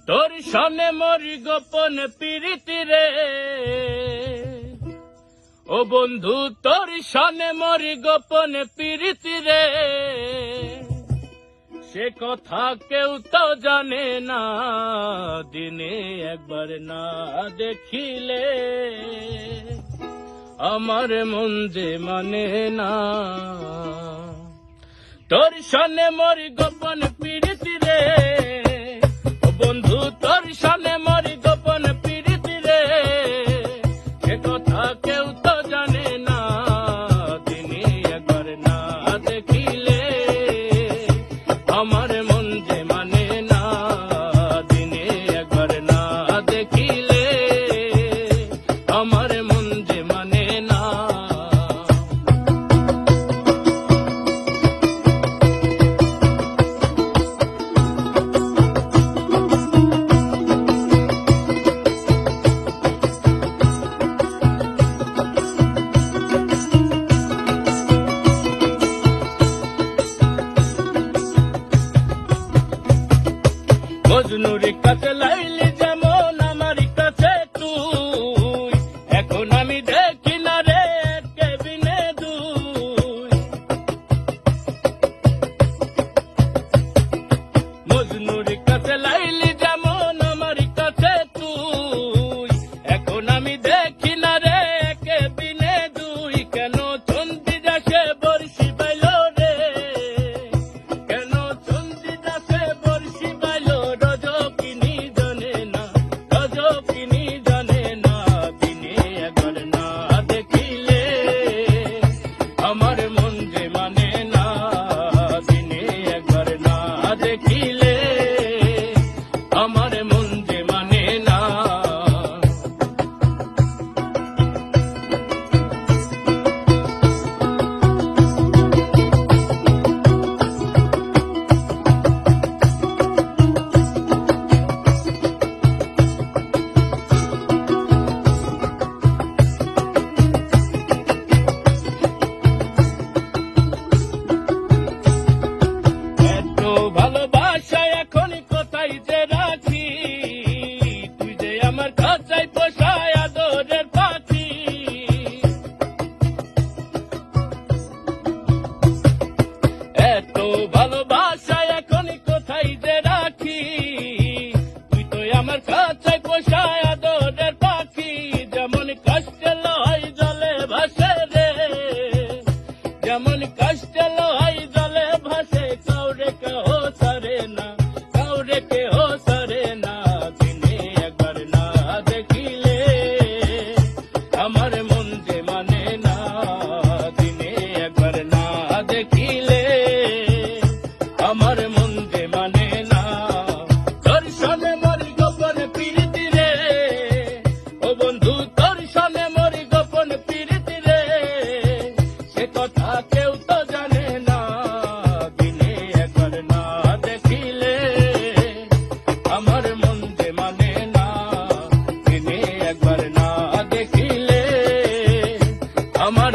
তোর সনে মরি গোপন প্রীতি রে, ও বন্ধু তোর সনে মরি গোপন প্রীতি রে, সে কথা কেউ তো জানে না, দিনে একবার না দেখিলে আমার মন যে মানে না। তোর সনে মরি গোপন প্রীতি রে, ও বন্ধু তোর সনে মরি গোপন প্রীতি রে, সে কথা কেউ তো জানে না, দিনে একবার না দেখিলে আমার মন যে মানে না, দিনে একবার না দেখিলে আমার মন যে মানে না। মজনুর কাছে লাইলি যেমন আমার কাছে তুই, এখন আমি দেখি না রে কেবিনে দুই। মজনুর কাছে লাইলি যেমন আমার কাছে তুই, এখন আমি দেখি না রে কেবিনে দুই। কেন চন্দি যাসে বর্ষি বাইল রে, কেন চন্দি যাসে বর্ষি বাইল, আমার মন যে মানে না, দিনে একবার না দেখিলে আমার মন যে মানে না। ভালোবাসা এখন কোথায় যে রাখি, তুই যে আমার কাছাই পোষায় আদরের পাখি। এত ভালোবাসা এখন কোথায় যে রাখি, তুই তো আমার কাছাই পোষায় আদরের পাখি। যেমন কষ্টে লয় জলে ভাসে রে, যেমন কষ্টে লয় জলে ভাসে, কাউরে কেহ সরে না, কাউরে কেহ সরে না, দিনে একবার না দেখিলে আমার মন যে মানে না, দিনে একবার না দেখিলে আমার মন যে মানে না। তোর সনে মরি গোপন প্রীতি রে, ও বন্ধু তোর সনে মরি গোপন প্রীতি রে, সে কথা কেউ তো জানে না, দিনে একবার না দেখিলে আমার মন যে মানে না, দিনে একবার না দেখিলে আমার